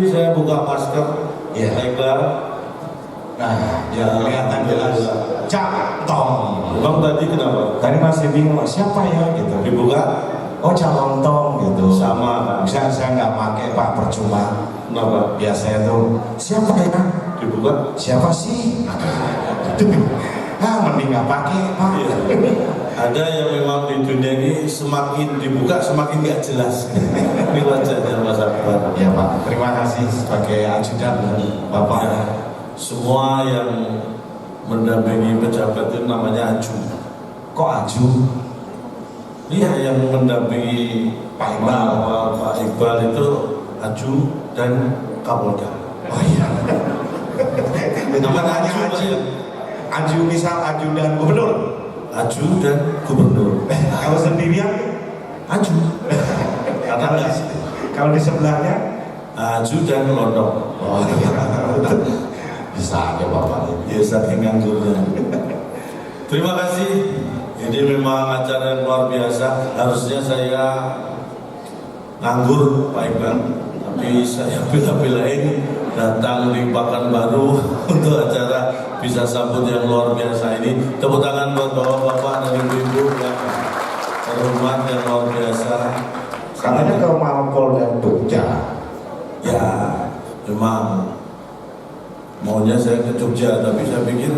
saya buka masker, Iya. Iqbal. Nah, ya kelihatan jelas. Cantong. Bang tadi kenapa? Tadi masih bingung siapa ya gitu. Dibuka Oh, calontong gitu. sama kan? Saya nggak pakai Pak, percuma. Kenapa? Biasanya tuh siapa ya? Dibuka? Siapa sih? Mending nggak pakai Pak. Iya. Ada yang memang di dunia ini semakin dibuka semakin nggak jelas. Ini wajahnya Mas Akbar. Ya Pak, terima kasih sebagai ajudan Bapak. Ya, semua yang mendampingi pejabat itu namanya aju. Kok aju? Iya, yang mendampingi Pak Iqbal. Pak Iqbal itu aju dan Kapolda. Oh iya. Namanya Namanya aju, Pak, ya? Aju misal ajudan gubernur. Aju dan gubernur. Kalau sendirian, Aju. Karena kalau di, kalau di sebelahnya, aju dan londong. oh iya. Bisa aja Bapak. Ya saking nganggurnya. Terima kasih. Ini memang acara yang luar biasa. Harusnya saya nganggur Pak Iqbal, tapi saya bela-belain datang di Pekanbaru untuk acara bisa sambut yang luar biasa ini. Tepuk tangan buat bapak-bapak dan ibu-ibu yang terhormat yang luar biasa. Katanya ke Mapolda Jogja. Ya, memang maunya saya ke Jogja, tapi saya pikir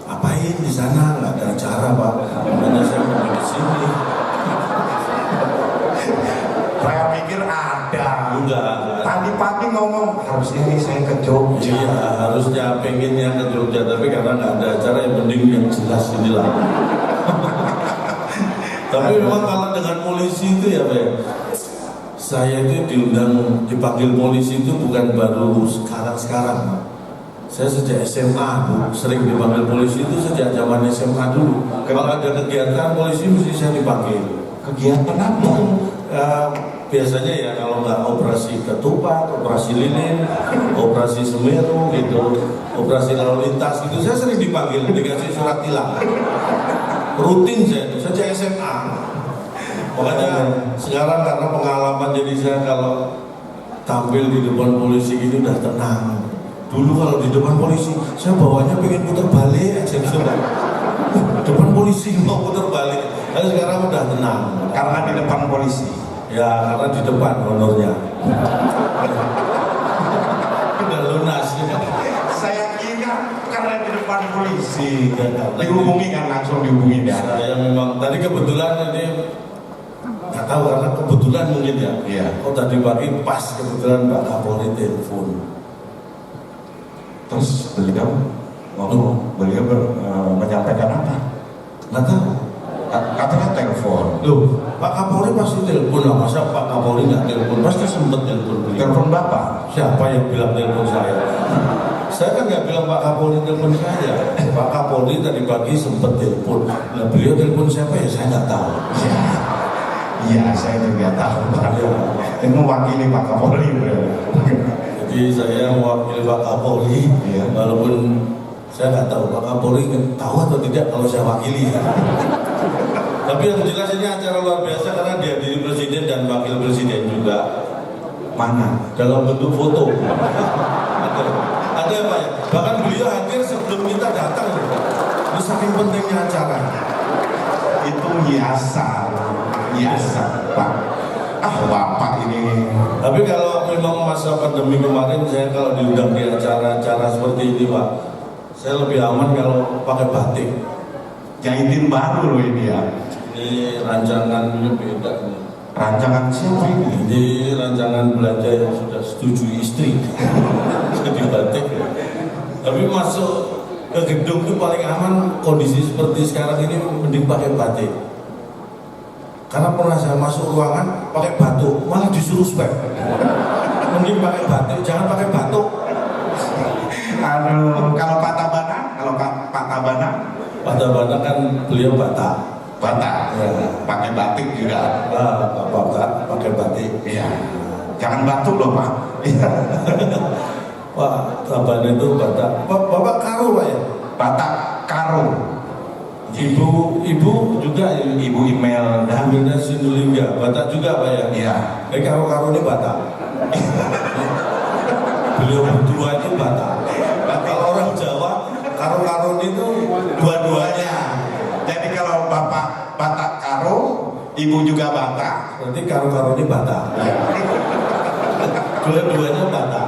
apain di sana, nggak ada acara Pak. Makanya saya mau ke sini. Saya pikir ada. Enggak. Tadi pagi ngomong harusnya ini saya ke Jogja. Iya, harusnya pengennya ke Jogja, tapi karena nggak ada acara yang penting yang jelas inilah. Tapi memang kalau dengan polisi itu ya Pak, saya itu diundang dipanggil polisi itu bukan baru sekarang. Saya sejak SMA sering dipanggil polisi itu sejak zaman SMA dulu. Kalau ada kegiatan polisi mesti saya dipanggil. Kegiatan apa? Biasanya ya kalau nggak operasi ketupat, operasi lilin, operasi Semeru gitu, operasi lalu lintas itu saya sering dipanggil dikasih surat tilang. Rutin saya itu sejak SMA. Makanya sekarang karena pengalaman jadi saya kalau tampil di depan polisi ini udah tenang. Dulu kalau di depan polisi saya bawanya pengen putar balik aja gitu. Depan polisi mau putar balik. Tapi sekarang udah tenang. Karena di depan polisi. Ya karena di depan honornya. Udah lunas. Saya kira karena di depan polisi. Dihubungi kan, langsung dihubungi dah. Saya memang tadi kebetulan ini nggak tahu karena kebetulan mungkin ya. Iya. Oh tadi pagi pas kebetulan Pak Kapolri telepon. Terus beliau ngomong, beliau menyampaikan apa? Nggak tahu. Katanya telepon. Loh, Pak Kapolri pasti telepon lah. Masa Pak Kapolri nggak telepon? Pasti sempet telepon beliau. Telepon Bapak. Siapa yang bilang telepon saya? Saya kan nggak bilang Pak Kapolri telepon saya. Pak Kapolri tadi pagi sempet telepon. Nah beliau telepon siapa ya? Saya nggak tahu. Iya, saya juga tahu Pak. Ya. Ini mewakili Pak Kapolri. Jadi saya mewakili Pak Kapolri. Iya. Walaupun saya nggak tahu Pak Kapolri tahu atau tidak kalau saya wakili. Tapi yang jelas ini acara luar biasa karena dihadiri Presiden dan Wakil Presiden juga. Mana? Dalam bentuk foto. Ada Pak ya? Bahkan beliau hadir sebelum kita datang. Itu saking pentingnya acara. Itu biasa Pak. Bapak ini. Tapi kalau memang masa pandemi kemarin saya kalau diundang di acara-acara seperti ini Pak, saya lebih aman kalau pakai batik. Jahitin baru loh ini ya. Ini rancangannya beda nih. Rancangan siapa ini? Ini rancangan belanja yang sudah setuju istri. Jadi batik. Tapi masuk ke gedung itu paling aman kondisi seperti sekarang ini mending pakai batik. Karena pernah saya masuk ruangan pakai batuk, malah disuruh swab. Mending pakai batik, jangan pakai batuk. Aduh, kalau Pak Tabana, Pak Tabana kan beliau Batak. ya, pakai batik juga. Pak Batak pakai batik. Iya. Jangan batuk loh Pak. Pak Tabana itu Batak. Bapak Karo Pak ya? Batak Karo. Ibu juga ya? Ibu email dan Imelda Sinulinga, Batak juga Pak ya? iya. Karo-karo ini Batak. beliau berdua itu Batak. Kalau orang Jawa, karo-karo itu Dua-duanya. Jadi kalau bapak Batak karo, ibu juga Batak. berarti karo-karo ini Batak. Dua-duanya Batak.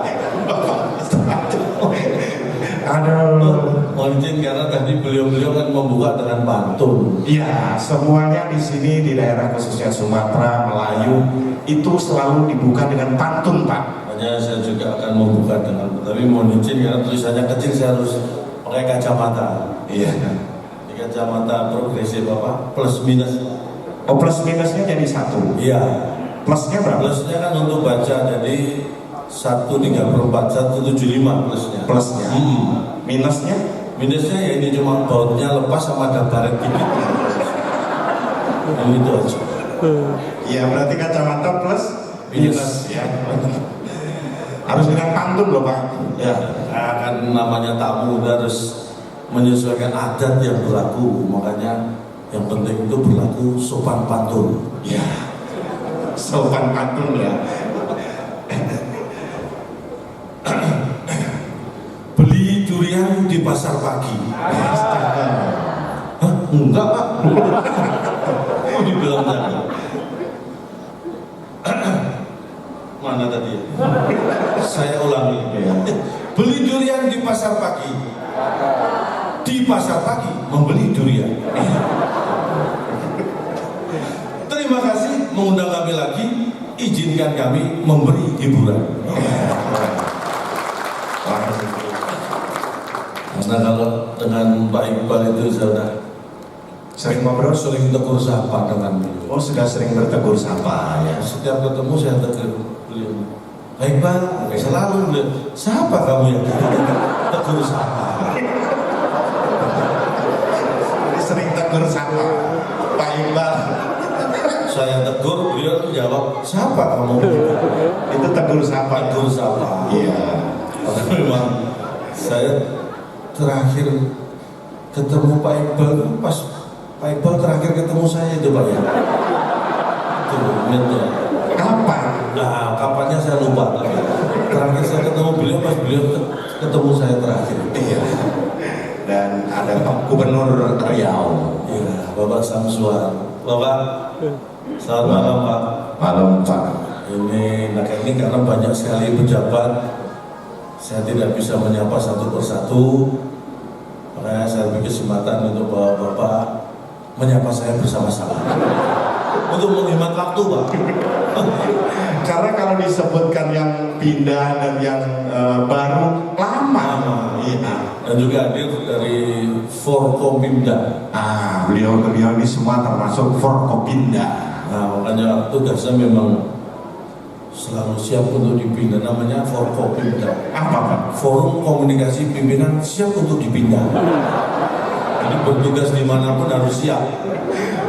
Aduh. Mohon izin karena tadi beliau-beliau kan membuka dengan pantun. Iya, semuanya di sini di daerah khususnya Sumatera, Melayu itu selalu dibuka dengan pantun, Pak. Makanya saya juga akan membuka dengan, tapi mohon izin karena tulisannya kecil saya harus pakai kacamata. Iya. Ini kacamata progresif apa? Plus minus. Oh, plus minusnya jadi satu. Iya. Plusnya berapa? Plusnya kan untuk baca jadi 1/3/4, 1/75 plusnya. Plusnya. Minusnya? Minusnya ya ini cuma bautnya lepas sama ada baret dikit. Ini itu aja. Iya, berarti kacamata plus Minus. ya. Harus dengan pantun loh, Pak. Ya, kan namanya tamu udah harus menyesuaikan adat yang berlaku. Makanya yang penting itu berlaku sopan pantun. Ya. Sopan pantun ya. Beli durian di pasar pagi. Astaga. Hah? Enggak, Pak. Oh, dibilang tadi. Mana tadi? Saya ulangi. Beli durian di pasar pagi. Di pasar pagi membeli durian. Terima kasih mengundang kami lagi. Izinkan kami memberi hiburan. Karena kalau dengan Pak Iqbal itu saya sudah Sering ngobrol? sering tegur sapa dengan beliau. Oh, sudah sering bertegur sapa ya. Setiap ketemu saya tegur beliau. Pak Iqbal, selalu beliau. Siapa kamu yang tegur sapa? Sering tegur sapa Pak Iqbal. Saya tegur, beliau jawab, siapa kamu? Itu tegur sapa. Tegur sapa. Iya. Karena memang saya terakhir ketemu Pak Iqbal itu pas Pak Iqbal terakhir ketemu saya itu Pak ya. Itu ingatnya. Kapan? Nah, kapannya saya lupa tapi terakhir saya ketemu beliau pas beliau ketemu saya terakhir. Iya. Dan ada Pak Gubernur Riau. Iya, Bapak Samsuar. Bapak, selamat malam Pak. Malam Pak. Ini karena banyak sekali pejabat, saya tidak bisa menyapa satu persatu. Makanya saya beri kesempatan untuk Bapak menyapa saya bersama-sama. Untuk menghemat waktu Pak. Karena kalau disebutkan yang pindah dan yang baru lama. Iya. Dan juga hadir dari Forkompimda. Beliau ini semua termasuk Forkopimda. Nah, makanya tugasnya memang selalu siap untuk dipindah. Namanya Forkopimda. Apa Pak? Forum Komunikasi Pimpinan siap untuk dipindah. Jadi bertugas dimanapun harus siap.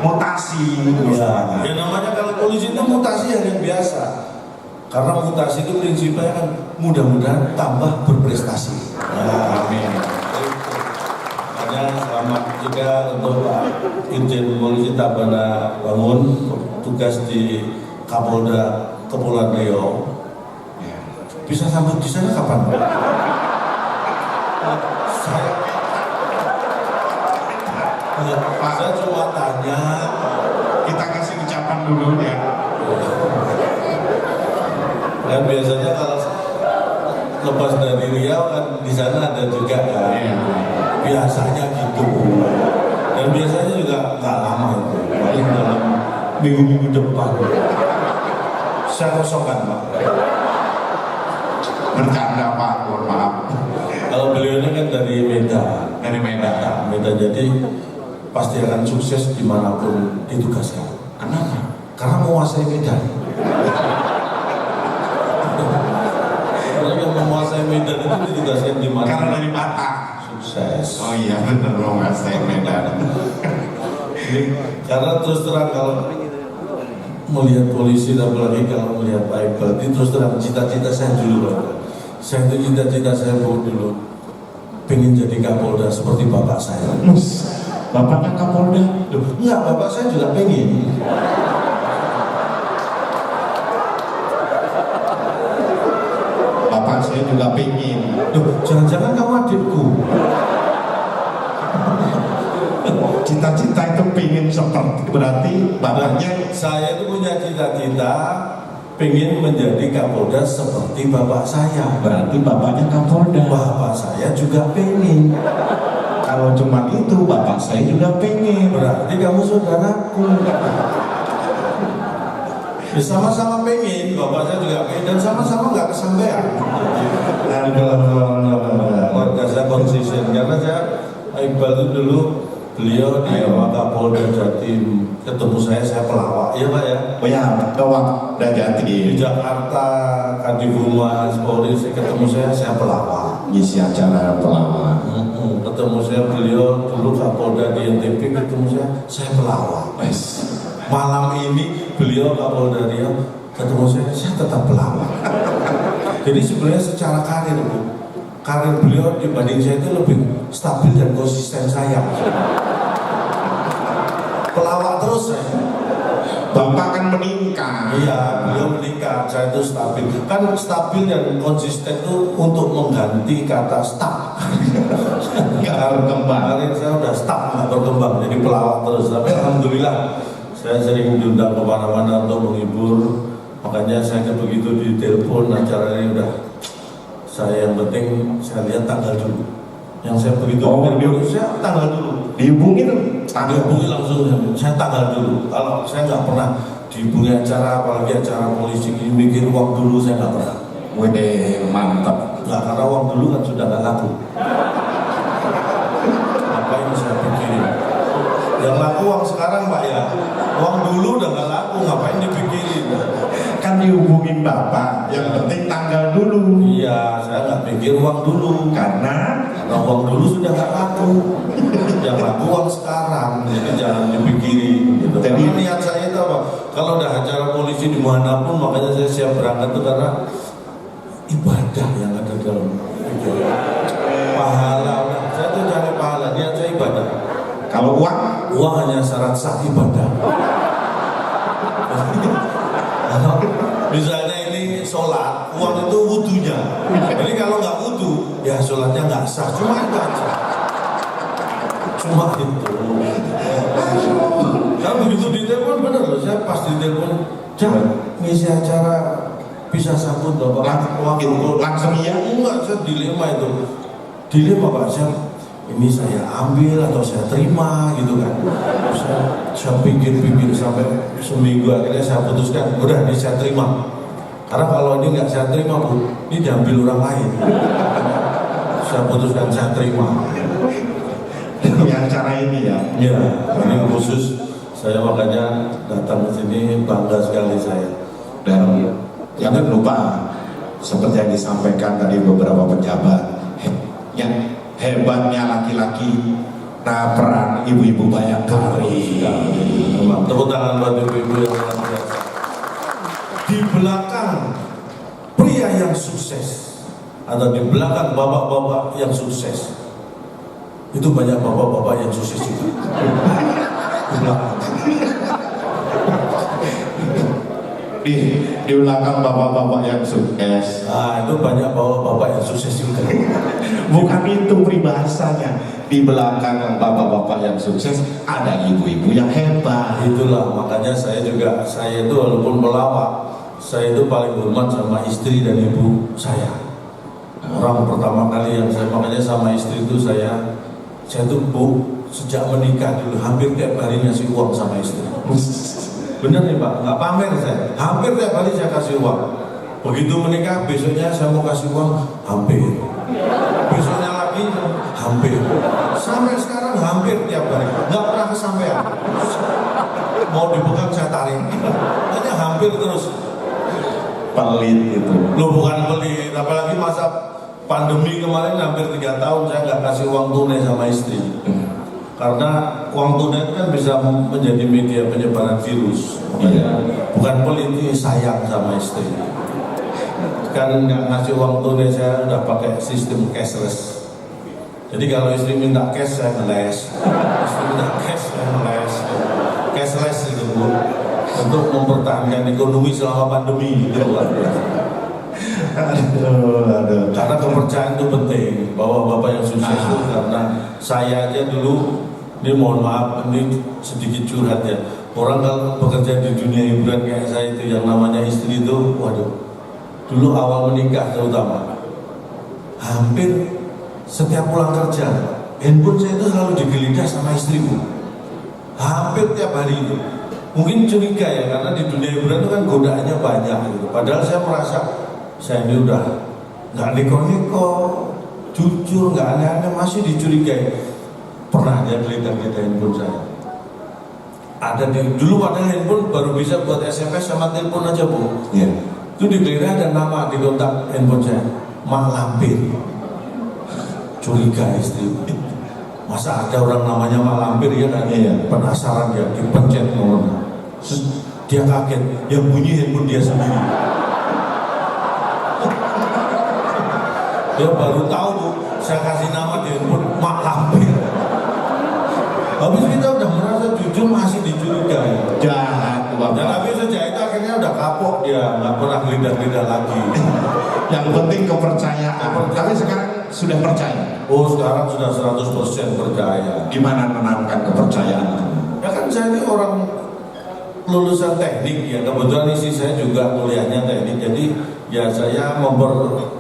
Mutasi. Ya, namanya kalau polisi itu mutasi yang biasa. Karena mutasi itu prinsipnya kan mudah-mudahan tambah berprestasi. Nah, amin. Makanya selamat juga untuk Pak Irjen Polisi Tabana Bangun tugas di Kapolda Kepulauan Riau. Bisa sambut di sana kapan Pak? Saya cuma tanya. Kita kasih ucapan dulu ya. Dan biasanya kalau lepas dari Riau kan di sana ada juga kan. Biasanya gitu. Dan biasanya juga nggak lama itu. Paling dalam minggu-minggu depan. Saya kosongkan Pak. Bercanda Pak, mohon maaf. Kalau beliau ini kan dari Medan. Dari Medan. Medan jadi pasti akan sukses dimanapun ditugaskan. Kenapa? Karena menguasai Medan. Kalau yang menguasai Medan itu ditugaskan di mana? Karena dari Batak. Sukses. Oh iya benar loh Mas, saya Medan. Karena terus terang kalau melihat polisi dan apalagi kalau melihat Pak Iqbal itu terus terang cita-cita saya dulu Pak. Saya itu cita-cita saya dulu pengen jadi Kapolda seperti bapak saya. Bapaknya Kapolda? Enggak, bapak saya juga pengen. Bapak saya juga pengen. Duh, jangan-jangan kamu adikku. Cita-cita itu pengen seperti, berarti bapaknya. Saya itu punya cita-cita pengen menjadi Kapolda seperti bapak saya. Berarti bapaknya Kapolda. Bapak saya juga pengen. Kalau cuma itu, bapak saya juga pengen. Berarti kamu saudaraku. Ya, sama-sama pengen, bapak saya juga pengen, dan sama-sama nggak kesampaian. Warga saya konsisten, karena saya Iqbal itu dulu beliau di Kapolda Jatim, ketemu saya pelawak, ya Pak ya. Oh ya, Kapolda Jatim. Di Jakarta, Kadifumas, Polri, ketemu saya pelawak. Ngisi acara pelawak. Ketemu saya beliau dulu Kapolda di NTB, ketemu saya pelawak. Malam ini beliau Kapolda Riau, ketemu saya tetap pelawak. Jadi sebenarnya secara karir Bu, karir beliau dibanding saya itu lebih stabil dan konsisten saya. Pelawak terus saya. Bapak kan meningkat. Iya, beliau meningkat, saya itu stabil. Kan stabil dan konsisten itu untuk mengganti kata stuck. Nggak berkembang. Kemarin saya udah stuck, nggak berkembang, jadi pelawak terus. Tapi alhamdulillah, saya sering diundang kemana-mana untuk menghibur. Makanya saya begitu di telepon acara ini udah. Saya yang penting saya lihat tanggal dulu. Yang saya begitu saya tanggal dulu. Dihubungi tuh. Dihubungi langsung, saya tanggal dulu. Kalau saya nggak pernah dihubungi acara, apalagi acara polisi ini mikir uang dulu, saya nggak pernah. Wede mantap. Nggak, karena uang dulu kan sudah nggak laku. Apa ini saya pikirin? Yang laku uang sekarang Pak ya. Uang dulu udah nggak laku, ngapain dipikirin? Kan dihubungin bapak. Yang penting tanggal dulu. Iya, saya nggak pikir uang dulu. Karena Uang dulu sudah nggak laku. Yang laku uang sekarang, jadi jangan dipikirin. Gitu. Jadi Karena niat saya itu apa? Kalau udah acara polisi dimanapun, makanya saya siap berangkat itu karena ibadah yang ada dalam pikiran. Pahala, saya tuh cari pahala. Niat saya ibadah. kalau Uang hanya syarat sah ibadah. Misalnya ini sholat, uang itu wudunya. Jadi kalau nggak wudu, ya sholatnya nggak sah. Cuma itu aja. Cuma itu. Kalau begitu di telepon bener loh. Saya pas di telepon, jangan ngisi acara bisa sambut bapak. langsung iya. Enggak, saya dilema itu. Dilema Pak, ini saya ambil atau saya terima gitu kan. Saya pikir-pikir sampai seminggu, akhirnya saya putuskan udah ini saya terima, karena kalau ini nggak saya terima Bu, ini diambil orang lain. Saya putuskan saya terima Yang cara ini ya. ya. Ini khusus saya, makanya datang ke sini bangga sekali saya. Dan jangan lupa seperti yang disampaikan tadi beberapa pejabat, yang hebatnya laki-laki, nah peran ibu-ibu Bayangkari. Tepuk tangan buat ibu-ibu yang luar biasa. Di belakang pria yang sukses atau di belakang bapak-bapak yang sukses, itu banyak bapak-bapak yang sukses juga. Di belakang. Di belakang bapak-bapak yang sukses. Nah, itu banyak bapak-bapak yang sukses juga. Bukan itu peribahasanya. Di belakang bapak-bapak yang sukses ada ibu-ibu yang hebat. Itulah makanya saya itu walaupun pelawak, saya itu paling hormat sama istri dan ibu saya. Orang pertama kali yang saya, makanya sama istri itu saya tuh Bu, sejak menikah dulu hampir tiap hari ngasih uang sama istri. Bener nih Pak, nggak pamer saya. Hampir tiap hari saya kasih uang. Begitu menikah, besoknya saya mau kasih uang, hampir. Besoknya lagi, hampir. Sampai sekarang hampir tiap hari, nggak pernah kesampaian. Mau dipegang saya tarik, hanya hampir terus. Pelit itu. Lo bukan pelit, apalagi masa pandemi kemarin hampir 3 tahun saya nggak kasih uang tunai sama istri. Karena uang tunai itu kan bisa menjadi media penyebaran virus. Iya. Bukan pelit, ini sayang sama istri. Kan nggak ngasih uang tunai, saya udah pakai sistem cashless. Jadi kalau istri minta cash, saya ngeles. Istri minta cash, saya ngeles. Cashless itu Bu, untuk mempertahankan ekonomi selama pandemi gitu. Aduh. kepercayaan itu penting. Bahwa bapak yang sukses itu karena saya aja dulu, ini mohon maaf, ini sedikit curhat ya. Orang kalau bekerja di dunia hiburan kayak saya itu, yang namanya istri itu, waduh, dulu awal menikah terutama, hampir setiap pulang kerja, handphone saya itu selalu digeledah sama istriku. Hampir tiap hari itu. Mungkin curiga ya, karena di dunia hiburan itu kan godaannya banyak gitu. Padahal saya merasa saya ini udah nggak neko-neko, jujur, nggak aneh-aneh, masih dicurigai. Pernah dia geledah-geledah handphone saya. Ada dulu padahal handphone baru bisa buat SMS sama telepon aja, Bu. Iya. Itu digeledah ada nama di kontak handphone saya, Mak Lampir. Curiga istri. Masa ada orang namanya Mak Lampir ya kan? Iya. Penasaran dia, dipencet nomornya. Dia kaget, yang bunyi handphone dia sendiri. Dia baru tahu, Bu, saya kasih nama di handphone Mak Lampir. Habis kita udah merasa jujur masih dicurigai. Jahat, Bapak. Dan habis sejak itu akhirnya udah kapok dia, nggak pernah geledah-geledah lagi. Yang penting kepercayaan. Tapi sekarang sudah percaya. Oh, sekarang sudah 100% percaya. Gimana menanamkan kepercayaan? Ya kan saya ini orang lulusan teknik ya, kebetulan istri saya juga kuliahnya teknik, jadi ya saya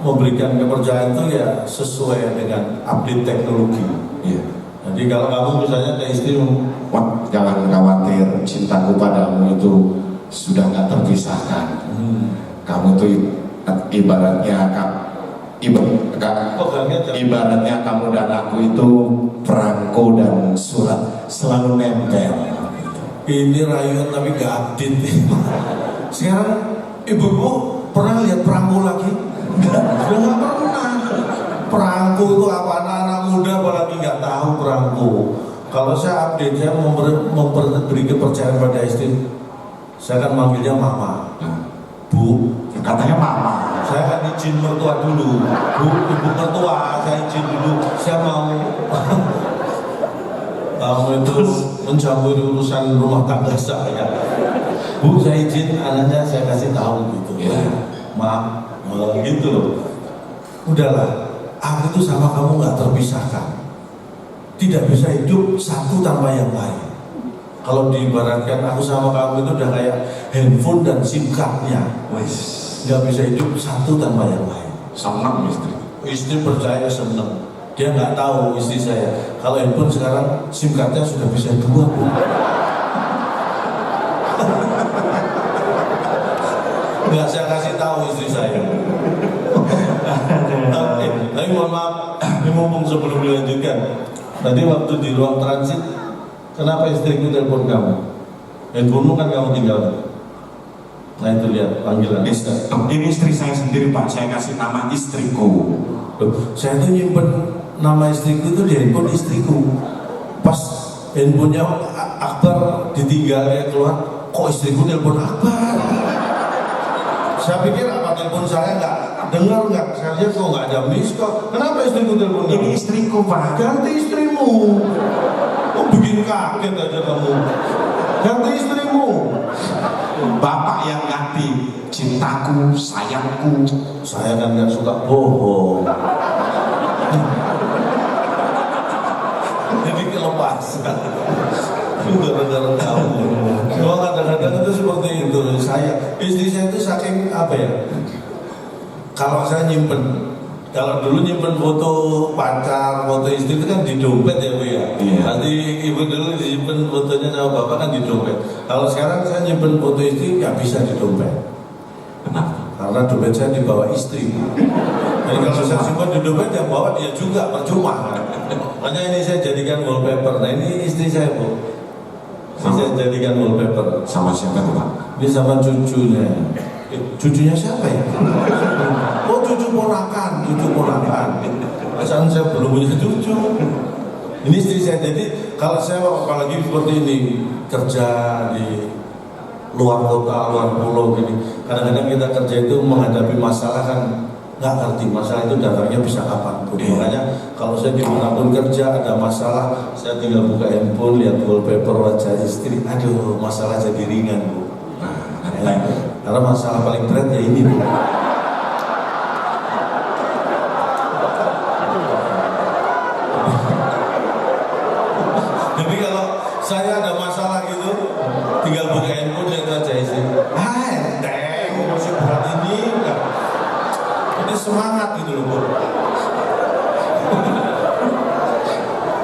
memberikan kepercayaan itu ya sesuai dengan update teknologi. Iya. Jadi kalau kamu misalnya ke istrimu, Wah, jangan khawatir, cintaku padamu itu sudah nggak terpisahkan. Kamu itu ibaratnya ibaratnya kamu dan aku itu perangko dan surat selalu nempel. ini rayuan tapi gak update. Sekarang ibumu pernah lihat perangko lagi? Sudah nggak pernah. Perangko itu apa? Anak-anak muda apalagi nggak tahu perangko. Kalau saya update, saya memberi kepercayaan pada istri. Saya akan manggilnya mama. Bu, Katanya mama. saya akan izin mertua dulu. Bu, ibu mertua, saya izin dulu. Saya mau kamu itu mencampuri urusan rumah tangga saya. Bu, saya izin anaknya saya kasih tahu gitu. Ya. Maaf, gitu loh. Udahlah, aku itu sama kamu nggak terpisahkan. Tidak bisa hidup satu tanpa yang lain. Kalau diibaratkan aku sama kamu itu udah kayak handphone dan SIM cardnya. Nggak bisa hidup satu tanpa yang lain. Senang istri. Istri percaya seneng. Dia nggak tahu istri saya. Kalau handphone sekarang SIM cardnya sudah bisa 2. Nggak saya kasih tahu istri saya. Tapi mohon maaf, ini mumpung sebelum dilanjutkan. Tadi waktu di ruang transit, kenapa istriku telepon kamu? Handphonemu kan kamu tinggalkan. Nah itu lihat panggilan. Ini istri saya sendiri, Pak. Saya kasih nama istriku. Saya tuh nyimpen nama istriku itu di handphone istriku. Pas handphonenya Akbar ditinggal dia keluar, kok istriku telepon Akbar? Saya pikir apa telepon saya nggak dengar nggak? Saya lihat kok nggak ada miss kok. Kenapa istriku telepon? Ini istriku, Pak. Ganti istrimu. Oh bikin kaget aja kamu. Ganti istrimu. Bapak yang ganti. Cintaku, sayangku. Saya kan nggak suka bohong. Jadi kelepasan. Gara-gara kamu. Cuma kadang-kadang itu seperti itu. Istri saya itu saking apa ya? Kalau saya nyimpen, kalau dulu nyimpen foto pacar, foto istri itu kan di dompet ya Bu ya. Iya. Nanti ibu dulu nyimpen fotonya sama bapak kan di dompet. Kalau sekarang saya nyimpen foto istri nggak bisa di dompet. Kenapa? Karena dompet saya dibawa istri. Jadi kalau saya simpan di dompet yang bawa dia juga percuma. Makanya ini saya jadikan wallpaper. Nah ini istri saya Bu. Saya jadikan wallpaper. Sama siapa tuh, Pak? Ini sama cucunya. Cucunya siapa ya? Oh cucu ponakan. Asal saya belum punya cucu. Ini istri saya. Jadi kalau saya apalagi seperti ini kerja di luar kota, luar pulau gini. Kadang-kadang kita kerja itu menghadapi masalah kan nggak ngerti masalah itu datangnya bisa kapan pun. Makanya kalau saya dimanapun kerja ada masalah, saya tinggal buka handphone, lihat wallpaper wajah istri. Aduh, masalah jadi ringan Bu. Karena masalah paling berat ya ini Bu. Ini semangat gitu loh, Bu.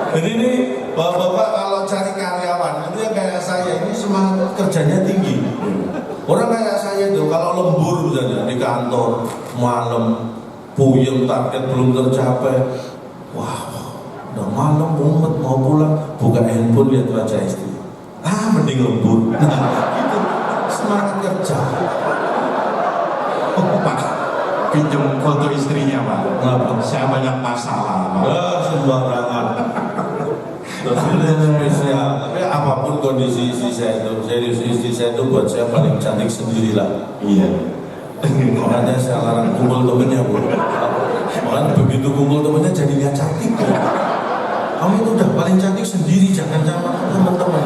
Jadi ini bapak-bapak kalau cari karyawan itu yang kayak saya ini semangat kerjanya tinggi. Orang kayak saya itu kalau lembur misalnya di kantor malam puyeng target belum tercapai, wah udah malam mumet mau pulang buka handphone lihat wajah istri, mending lembur. Nah itu semangat kerja. Pak, pinjam foto istrinya Pak. Saya banyak masalah Pak. Sembarangan. Spesial. Tapi apapun kondisi istri saya itu, serius istri saya itu buat saya paling cantik sendirilah. Iya. Makanya saya larang kumpul temennya, Bu. Makanya begitu kumpul temennya jadi nggak cantik. Kamu itu udah paling cantik sendiri, jangan sama teman-teman.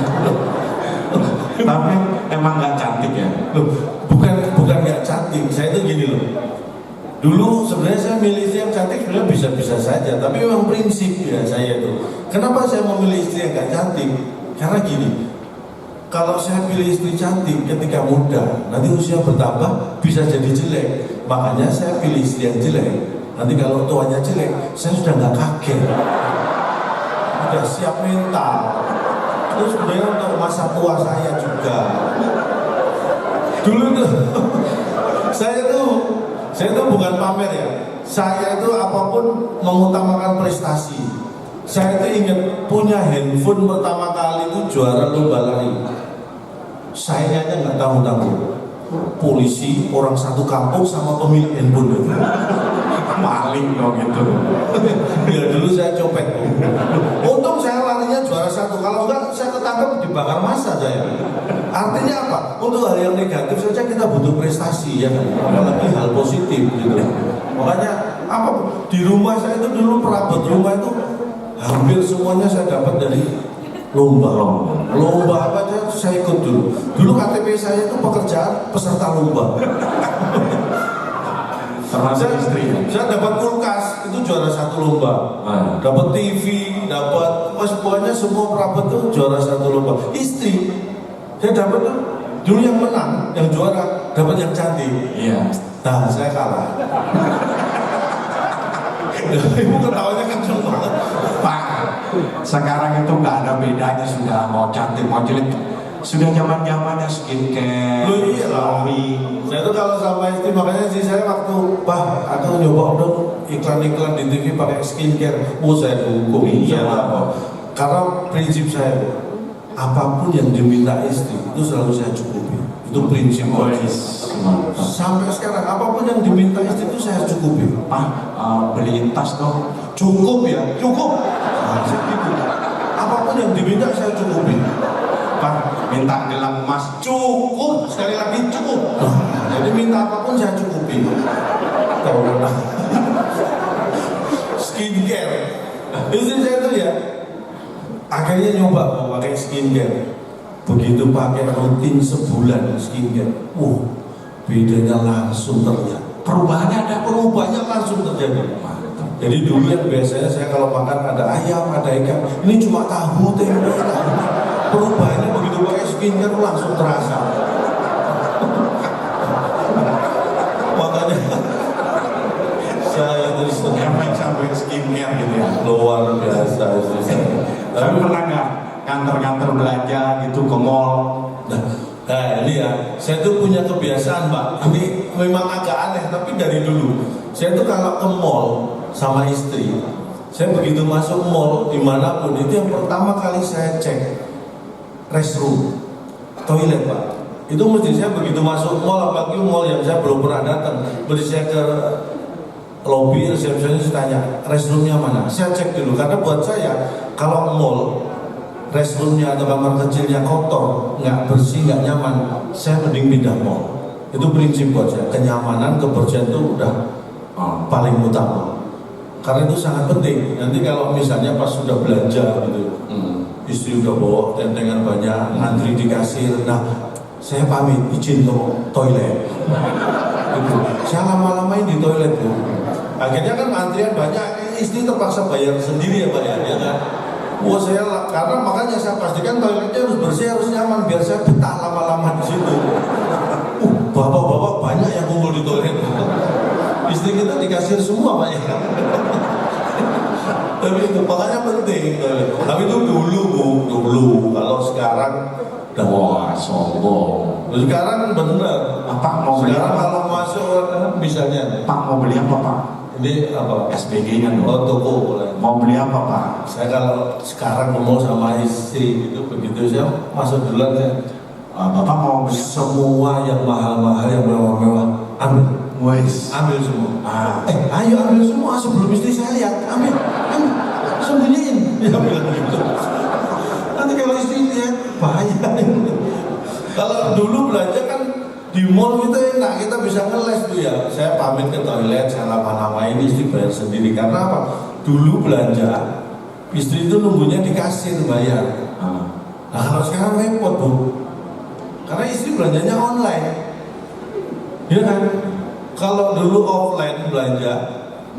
Tapi emang nggak cantik ya? Loh, bukan nggak cantik. Saya itu gini loh. Dulu sebenarnya saya milih istri yang cantik sebenarnya bisa-bisa saja, tapi memang prinsip ya saya itu. Kenapa saya memilih istri yang nggak cantik? Karena gini, kalau saya pilih istri cantik ketika muda, nanti usia bertambah bisa jadi jelek. Makanya saya pilih istri yang jelek. Nanti kalau tuanya jelek, saya sudah nggak kaget, sudah siap mental. Terus sebenarnya untuk masa tua saya juga. Dulu tuh saya itu bukan pamer ya. Saya itu apapun mengutamakan prestasi. Saya itu ingat punya handphone pertama kali itu juara lomba lari. Saya aja nggak tahu. Polisi orang satu kampung sama pemilik handphone itu. Maling dong gitu. Ya dulu saya copet. Untung saya larinya juara 1. Kalau enggak saya ketangkep dibakar massa saya. Artinya apa? Untuk hal yang negatif saja kita butuh prestasi ya kan. Apalagi hal positif gitu. Makanya apa di rumah saya itu dulu perabot rumah itu hampir semuanya saya dapat dari lomba apa aja saya ikut dulu. Dulu KTP saya itu pekerjaan peserta lomba. Termasuk istri. Saya dapat kulkas itu juara 1 lomba. Dapat TV, dapat pokoknya semua perabot itu juara 1 lomba. Istri saya dapat tuh dulu yang menang, yang juara dapat yang cantik. Iya. Nah saya kalah. Ibu ketawanya kenceng banget. Pak, sekarang itu nggak ada bedanya sudah mau cantik mau jelek. Sudah zamannya skincare. Loh iya lah. Saya tuh kalau sama istri makanya sih saya waktu aku nyoba dong iklan-iklan di TV pakai skincare. Saya dukung. Iya lah. Karena prinsip saya apapun yang diminta istri itu selalu saya cukupi. Itu prinsip sampai sekarang apapun yang diminta istri itu saya cukupi. Beliin tas dong. Cukup ya, cukup. Apapun yang diminta saya cukupi. Pak, minta gelang emas. Cukup, sekali lagi cukup. Jadi minta apapun saya cukupi. Tahu kan? Skincare. Istri saya tuh ya akhirnya nyoba mau pakai skincare. Begitu pakai rutin sebulan skincare, bedanya langsung terlihat. Perubahannya langsung terjadi. Jadi dulu yang biasanya saya kalau makan ada ayam, ada ikan, ini cuma tahu, tempe, perubahannya begitu pakai skincare langsung terasa. Makanya saya terus sampai skincare gitu ya. luar biasa sih saya. Tapi pernah nggak kantor-kantor belanja gitu ke mall? Nah ini ya, saya tuh punya kebiasaan Pak. Ini memang agak aneh, tapi dari dulu saya tuh kalau ke mall sama istri, saya begitu masuk mall dimanapun itu yang pertama kali saya cek restroom, toilet Pak. Itu mesti saya begitu masuk mall, apalagi mall yang saya belum pernah datang, mesti saya ke lobby resepsionis tanya restroomnya mana. Saya cek dulu karena buat saya kalau mall restroomnya atau kamar kecilnya kotor, nggak bersih, nggak nyaman, saya mending pindah mall. Itu prinsip buat saya. Kenyamanan, kebersihan itu udah paling utama. Karena itu sangat penting. Nanti kalau misalnya pas sudah belanja gitu, istri udah bawa tentengan banyak, ngantri di kasir. Nah, saya pamit izin ke toilet. Gitu. Saya lama-lamain di toilet tuh. Akhirnya kan antrian banyak, istri terpaksa bayar sendiri ya Pak ya kan. Karena makanya saya pastikan toiletnya harus bersih, harus nyaman biar saya betah lama-lama di situ. Bapak-bapak banyak yang kumpul di toilet. Istri kita dikasir semua Pak ya. Tapi itu makanya penting. Tapi itu dulu Bu, dulu. Kalau sekarang udah Wah, sombong. sekarang bener. Pak mau beli Sekarang apa? kalau masuk misalnya Pak mau beli apa Pak? ini apa? SPG-nya dong. Oh, toko boleh. Mau beli apa Pak? Saya kalau sekarang ngomong sama istri itu begitu saya masuk duluan saya. Bapak mau beli Semua yang mahal-mahal yang mewah-mewah ambil. wes. Ambil semua. Ah, Ayo ambil semua sebelum istri saya lihat. Ambil, sembunyiin. Ya bilang gitu. Nanti kalau istri lihat bahaya. Kalau dulu belanja kan di mall kita enak, kita bisa ngeles tuh ya. Saya pamit ke toilet, saya nama-namain, istri bayar sendiri. Karena apa? Dulu belanja, istri itu nunggunya di kasir bayar. ah. Nah kalau sekarang repot Bu. Karena istri belanjanya online. Ya kan? Kalau dulu offline belanja,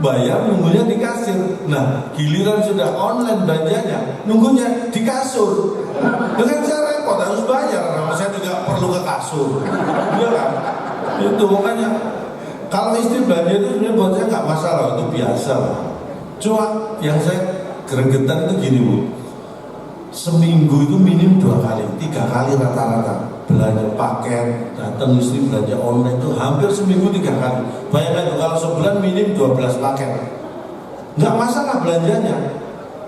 bayar nunggunya di kasir. Nah, giliran sudah online belanjanya, nunggunya di kasur. Dengan saya repot harus bayar, karena saya tidak perlu ke kasur. Iya kan? Itu makanya kalau istri belanja itu sebenarnya buat saya nggak masalah, itu biasa. Cuma yang saya gregetan itu gini Bu. Seminggu itu minim 2 kali, 3 kali rata-rata belanja paket, datang istri belanja online itu hampir seminggu 3 kali. Bayangkan tuh, kalau sebulan minim 12 paket, nggak masalah belanjanya.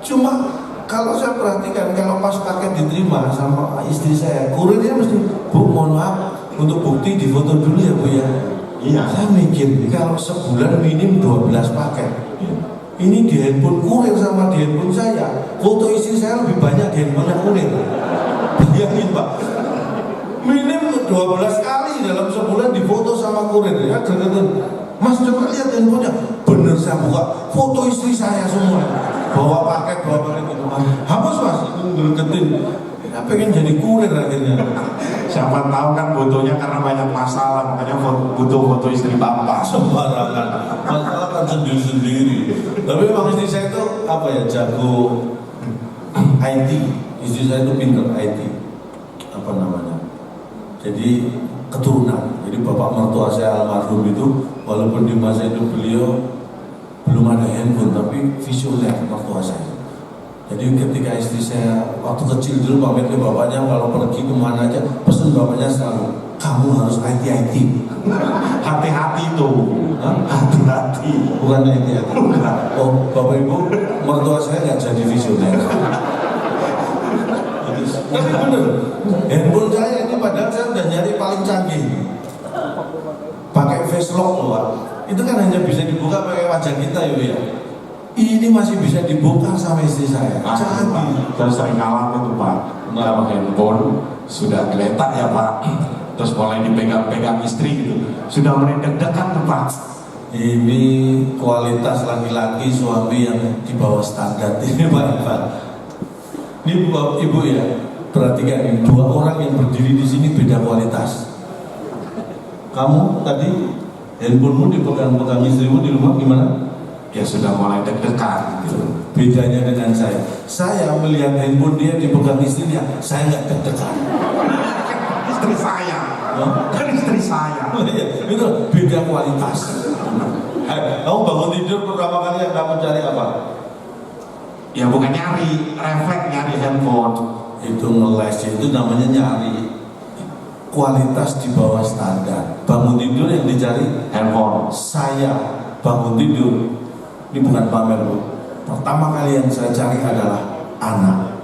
Cuma kalau saya perhatikan kalau pas paket diterima sama istri saya, kurirnya mesti Bu mohon maaf untuk bukti difoto dulu ya Bu ya. Iya. Saya mikir kalau sebulan minim 12 paket. Ini di handphone kurir sama di handphone saya. Foto istri saya lebih banyak di handphonenya kurir. Bayangin Pak. Minim 12 kali dalam sebulan difoto sama kurir. Ya gregetan. Mas coba lihat handphonenya. Bener saya buka. Foto istri saya semua. Bawa paket gitu. Hapus Mas. Itu gregetin. Ya pengen jadi kurir akhirnya. Siapa tahu kan fotonya karena banyak masalah, makanya butuh foto istri Bapak. Sembarangan. Masalah kan sendiri-sendiri. Tapi memang istri saya itu apa ya, jago IT. Istri saya itu pinter IT. Apa namanya? Jadi keturunan. Jadi bapak mertua saya almarhum itu walaupun di masa itu beliau belum ada handphone tapi visioner mertua saya. Jadi ketika istri saya waktu kecil dulu pamit ke bapaknya kalau pergi kemana aja pesan bapaknya selalu kamu harus IT. Hati-hati tuh. Hah? Hati-hati. Bukan IT. Oh bapak ibu mertua saya nggak jadi visioner. Tapi bener, handphone saya ini padahal saya udah nyari paling canggih. Pakai face lock loh Pak. Itu kan hanya bisa dibuka pakai wajah kita ya. Ini masih bisa dibongkar sama istri saya. Canggih. Saya sering ngalamin tuh Pak. Kalau handphone sudah geletak ya Pak. Terus mulai dipegang-pegang istri gitu. Sudah mulai deg-degan tuh Pak. Ini kualitas laki-laki suami yang di bawah standar ini Pak. Ini Bapak Ibu ya, perhatikan ini 2 orang yang berdiri di sini beda kualitas. Kamu tadi handphonemu dipegang-pegang istrimu di rumah gimana? Ya sudah mulai deg-degan gitu. Bedanya dengan saya melihat handphone dia dipegang istrinya, saya nggak deg-degan. Istri saya. Kan istri saya. Itu beda kualitas. Kamu bangun tidur pertama kali yang kamu cari apa? Ya bukan nyari, refleks nyari handphone. Itu ngeles, itu namanya nyari. Kualitas di bawah standar. Bangun tidur yang dicari Handphone. saya bangun tidur. Ini bukan pamer Bu. Pertama kali yang saya cari adalah anak.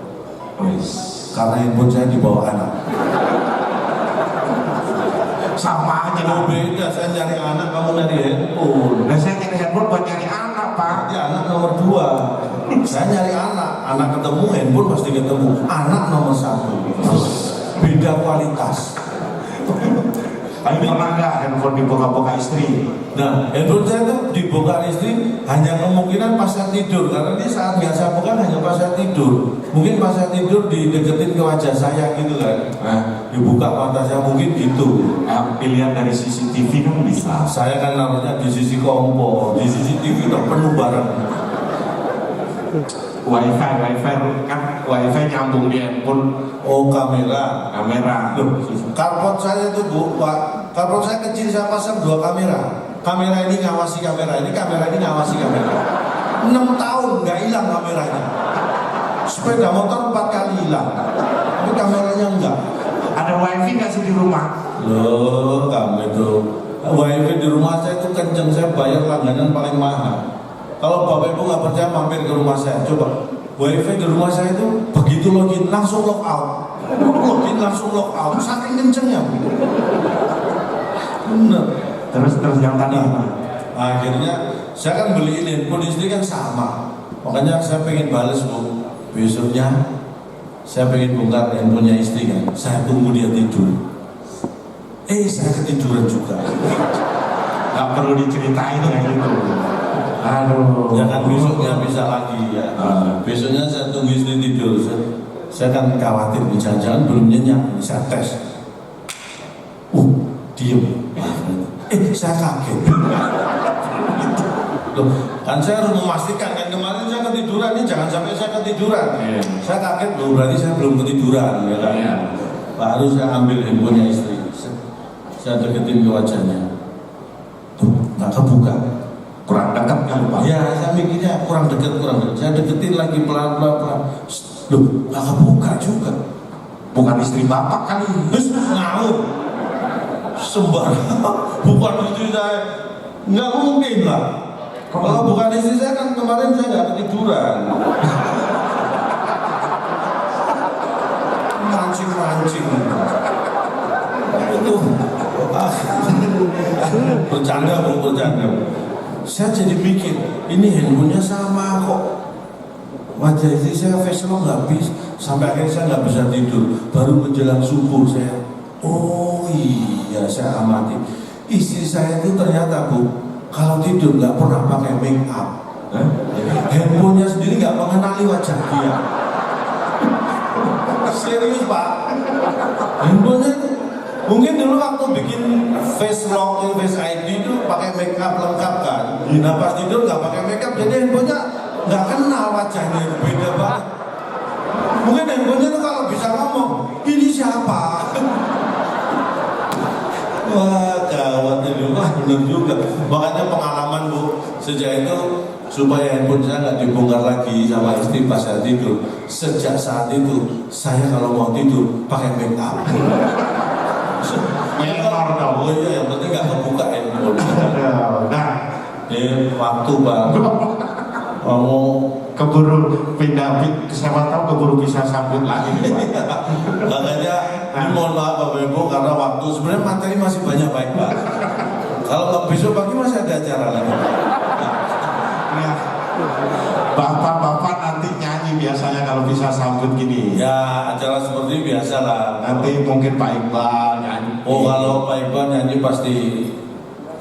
Karena handphone saya dibawa anak. Sama aja Kalau dong. beda, saya nyari anak, kamu nyari handphone. Nah saya nyari handphone buat nyari anak Pak. Berarti anak nomor 2. Saya nyari anak. Anak ketemu, handphone pasti ketemu. Anak nomor 1. Beda kualitas. Tapi pernah nggak handphone dibuka-buka istri? Nah, handphone saya tuh dibongkar istri hanya kemungkinan pas saya tidur. Karena dia saat biasa bukan hanya pas saya tidur. Mungkin pas saya tidur dideketin ke wajah saya gitu kan. Nah, Dibuka mata saya mungkin gitu. pilihan dari CCTV kan bisa. Saya kan naruhnya di sisi kompor, di sisi TV udah penuh barang. Wifi kan wifi nyambung di handphone. Oh kamera. Kamera. Loh, karpot saya itu Bu, Pak. Karpot saya kecil, saya pasang 2 kamera. kamera ini ngawasi kamera ini ngawasi kamera. 6 tahun nggak hilang kameranya. Sepeda motor 4 kali hilang, tapi kameranya enggak. Ada wifi nggak sih di rumah? Loh, kamu itu wifi di rumah saya itu kenceng, saya bayar langganan paling mahal. Kalau bapak ibu nggak percaya mampir ke rumah saya, coba. Wifi di rumah saya itu begitu login langsung log out, login langsung log out, saking kencengnya. Bener. Terus yang tadi Akhirnya saya kan beli ini, handphone istri kan sama, makanya saya pengen bales bu. Besoknya saya pengen bongkar handphonenya istri kan, saya tunggu dia tidur. Saya ketiduran juga. nggak perlu diceritain kayak gitu. Aduh. Ya kan besoknya bisa lagi ya. Besoknya saya tunggu istri tidur. Saya kan khawatir, jangan-jangan belum nyenyak. Saya tes. Diem. Saya kaget. Loh, kan saya harus memastikan kan kemarin saya ketiduran, ini jangan sampai saya ketiduran. Saya kaget loh, berarti saya belum ketiduran ya kan. Baru saya ambil handphonenya istri. Saya deketin ke wajahnya. Tuh, nggak kebuka. Kurang dekat kan Pak? Ya, saya mikirnya kurang dekat. Saya deketin lagi pelan-pelan. Loh, nggak kebuka juga. Bukan istri bapak kali. Terus ngawur. Sembarang. Bukan istri saya. Nggak mungkin lah. Kalau bukan istri saya kan kemarin saya nggak ketiduran. Mancing. Itu bercanda. Saya jadi mikir, ini handphonenya sama kok. Wajah istri saya face lock nggak bisa, sampai akhirnya saya nggak bisa tidur. Baru menjelang subuh saya, oh iya saya amati. Istri saya itu ternyata bu, kalau tidur nggak pernah pakai make up. Handphonenya sendiri nggak mengenali wajah dia. Serius pak, handphonenya itu mungkin dulu waktu bikin face lock, face ID itu pakai make up lengkap kan. Nah pas tidur nggak pakai make up, jadi handphonenya nggak kenal wajahnya, beda banget. Mungkin handphonenya itu kalau bisa ngomong, ini siapa? Wah gawat ini, wah bener juga. Makanya pengalaman bu, sejak itu supaya handphone saya nggak dibongkar lagi sama istri pas saya tidur. Sejak saat itu saya kalau mau tidur pakai make up. Oh iya, yang penting nggak kebuka handphone. Nah, waktu pak, mau keburu pindah, siapa tahu keburu bisa sambut lagi nih Pak. Makanya ini mohon maaf Bapak Ibu karena waktu sebenarnya materi masih banyak baik Pak. Kalau nggak besok pagi masih ada acara lagi. Nah, bapak-bapak nanti nyanyi biasanya kalau bisa sambut gini. Ya acara seperti ini biasa lah. Nanti mungkin Pak Iqbal nyanyi. Oh kalau Pak Iqbal nyanyi pasti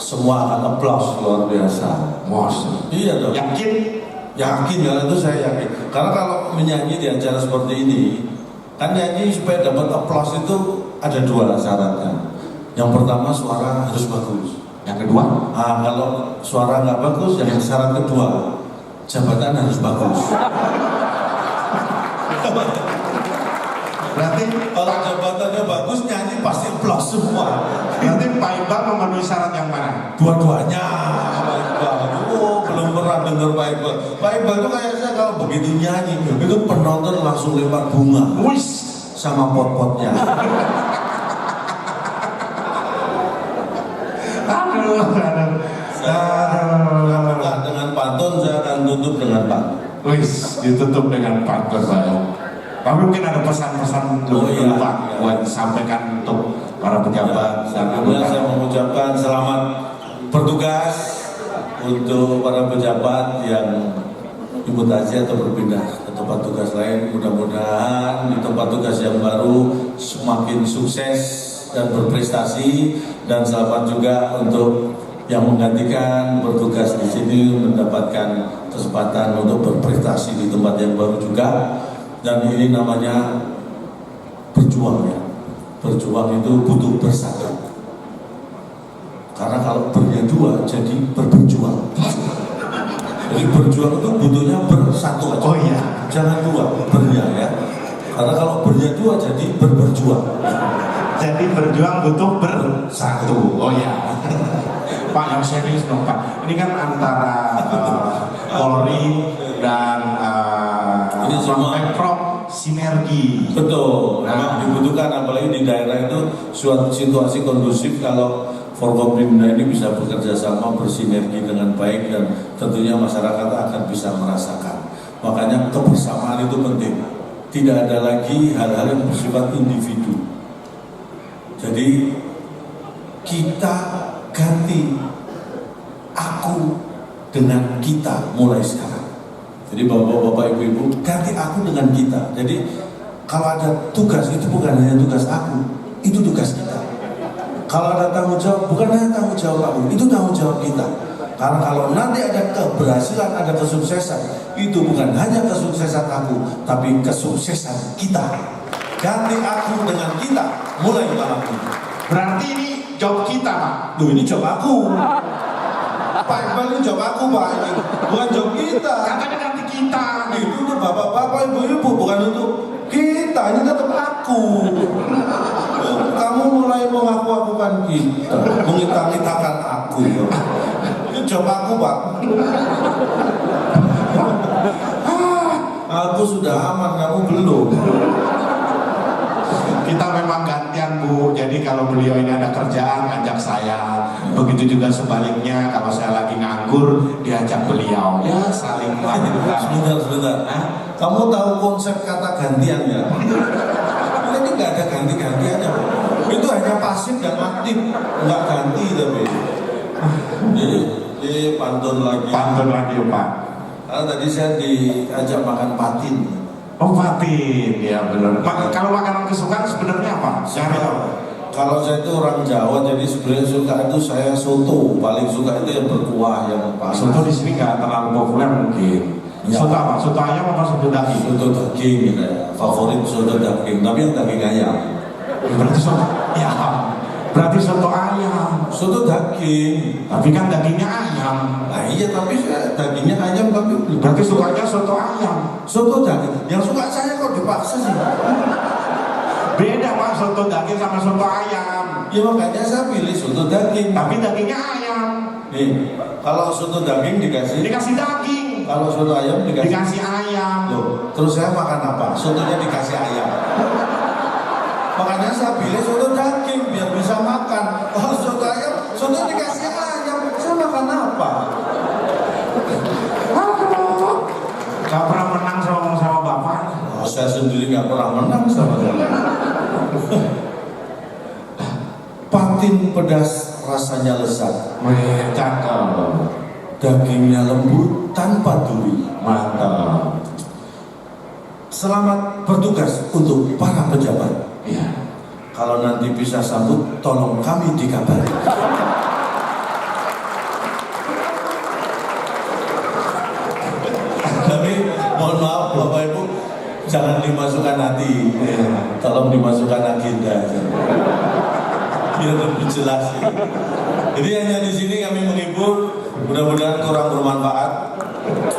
semua akan applause luar biasa. Iya dong. Yakin kalau itu saya yakin. Karena kalau menyanyi di acara seperti ini, kan nyanyi supaya dapat applause itu ada 2 syaratnya. Yang pertama suara harus bagus. Yang kedua, kalau suara nggak bagus, yang syarat kedua jabatan harus bagus. berarti Kalau jabatannya bagus, nyanyi pasti applause semua. berarti Pak Iqbal memenuhi syarat yang mana? Dua-duanya. Pak Iqbal, belum pernah dengar Pak Iqbal. Pak Iqbal itu kayaknya kalau begitu nyanyi, itu penonton langsung lempar bunga. Wis, sama pot-potnya. aduh. Buka dengan pantun, saya akan tutup dengan pantun. Wis, ditutup dengan pantun saya. Tapi mungkin ada pesan-pesan Pak buat disampaikan untuk para pejabat. Sebelumnya saya mengucapkan selamat bertugas untuk para pejabat yang dimutasi atau berpindah ke tempat tugas lain. Mudah-mudahan di tempat tugas yang baru semakin sukses dan berprestasi, dan selamat juga untuk yang menggantikan bertugas di sini mendapatkan kesempatan untuk berprestasi di tempat yang baru juga. Dan ini namanya berjuang ya. Berjuang itu butuh bersatu. Karena kalau bernya 2 jadi berjuang. Jadi berjuang itu butuhnya bersatu aja. Oh iya. Jangan 2 bernya ya. Karena kalau bernya 2 jadi berjuang. Jadi berjuang butuh bersatu. Oh ya. Pak yang serius dong Pak. Ini kan antara Polri dan Ini semua Pemprov sinergi. betul. Memang dibutuhkan, apalagi di daerah itu suatu situasi kondusif kalau Forkopimda ini bisa bekerja sama bersinergi dengan baik dan tentunya masyarakat akan bisa merasakan. Makanya kebersamaan itu penting. Tidak ada lagi hal-hal yang bersifat individu. Jadi kita ganti aku dengan kita mulai sekarang. Jadi bapak-bapak, ibu-ibu, ganti aku dengan kita. Jadi kalau ada tugas, itu bukan hanya tugas aku, itu tugas kita. Kalau ada tanggung jawab, bukan hanya tanggung jawab aku, itu tanggung jawab kita. Karena kalau nanti ada keberhasilan, ada kesuksesan, itu bukan hanya kesuksesan aku, tapi kesuksesan kita. Ganti aku dengan kita, mulai malam ini. Berarti ini job kita Pak. Duh, ini job aku. Pak Iqbal, ini job aku Pak, ini bukan job kita. Katanya ganti kita. Itu untuk bapak-bapak, ibu-ibu, bukan untuk kita, ini tetap aku. Kamu mulai mengaku-akukan kita, mengita-ngitakan aku. Itu job aku Pak. Aku sudah aman, kamu belum. Kita memang gantian Bu, jadi kalau beliau ini ada kerjaan ngajak saya, begitu juga sebaliknya kalau saya lagi nganggur diajak beliau, ya saling melanjutkan. Sebentar. Kamu tahu konsep kata gantian ya? Ini nggak ada ganti-gantiannya. Itu hanya pasif dan aktif, nggak ganti tapi. Jadi pantun lagi. Pantun lagi Pak. Karena tadi saya diajak makan patin. Oh patin, ya benar. Kalau makanan kesukaan sebenarnya apa? Kalau saya itu orang Jawa, jadi sebenarnya suka itu saya soto. Paling suka itu yang berkuah, yang panas. Soto di sini nggak terlalu populer mungkin. Ya. Soto apa? Soto ayam apa soto daging? Soto daging, gitu ya. Favorit soto daging, tapi yang daging ayam. Berarti soto ayam. Berarti soto ayam. Soto daging. Tapi kan dagingnya ayam. Nah iya, tapi dagingnya ayam tapi Berarti sukanya soto ayam. soto daging. Yang suka saya kok dipaksa sih. Beda Pak, soto daging sama soto ayam. Ya makanya saya pilih soto daging. Tapi dagingnya ayam. Nih, kalau soto daging dikasih, Dikasih daging. kalau soto ayam Dikasih ayam. Loh, terus saya makan apa? Sotonya dikasih ayam. Makanya saya pilih soto daging biar bisa makan. Kalau soto ayam, soto dikasih ayam, saya makan apa? Gak pernah menang sama bapak. Oh, saya sendiri nggak pernah menang sama dia. Patin pedas rasanya lezat, Wih, cakep. dagingnya lembut tanpa duri. Mantap. Selamat bertugas untuk para pejabat. Iya. Kalau nanti bisa sambut, tolong kami dikabari. Tapi mohon maaf Bapak Ibu, jangan dimasukkan hati, tolong dimasukkan agenda. Biar lebih jelas. Jadi hanya di sini kami menghibur, mudah-mudahan kurang bermanfaat.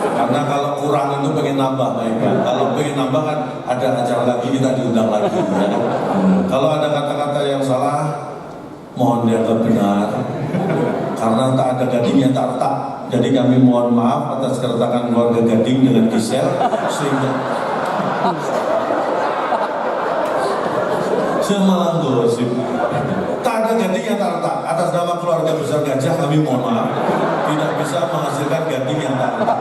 Karena kalau kurang itu pengen nambah baiknya. Kalau pengen nambah kan ada acara lagi, kita diundang lagi. Ya. Kalau ada kata-kata yang salah, mohon dianggap benar. Karena tak ada gadingnya tak retak. Jadi kami mohon maaf atas keretakan keluarga Gading dengan Gisel, sehingga semalang gosip. Tak ada gading yang tak retak. Atas nama keluarga besar Gajah kami mohon maaf tidak bisa menghasilkan gading yang tak retak.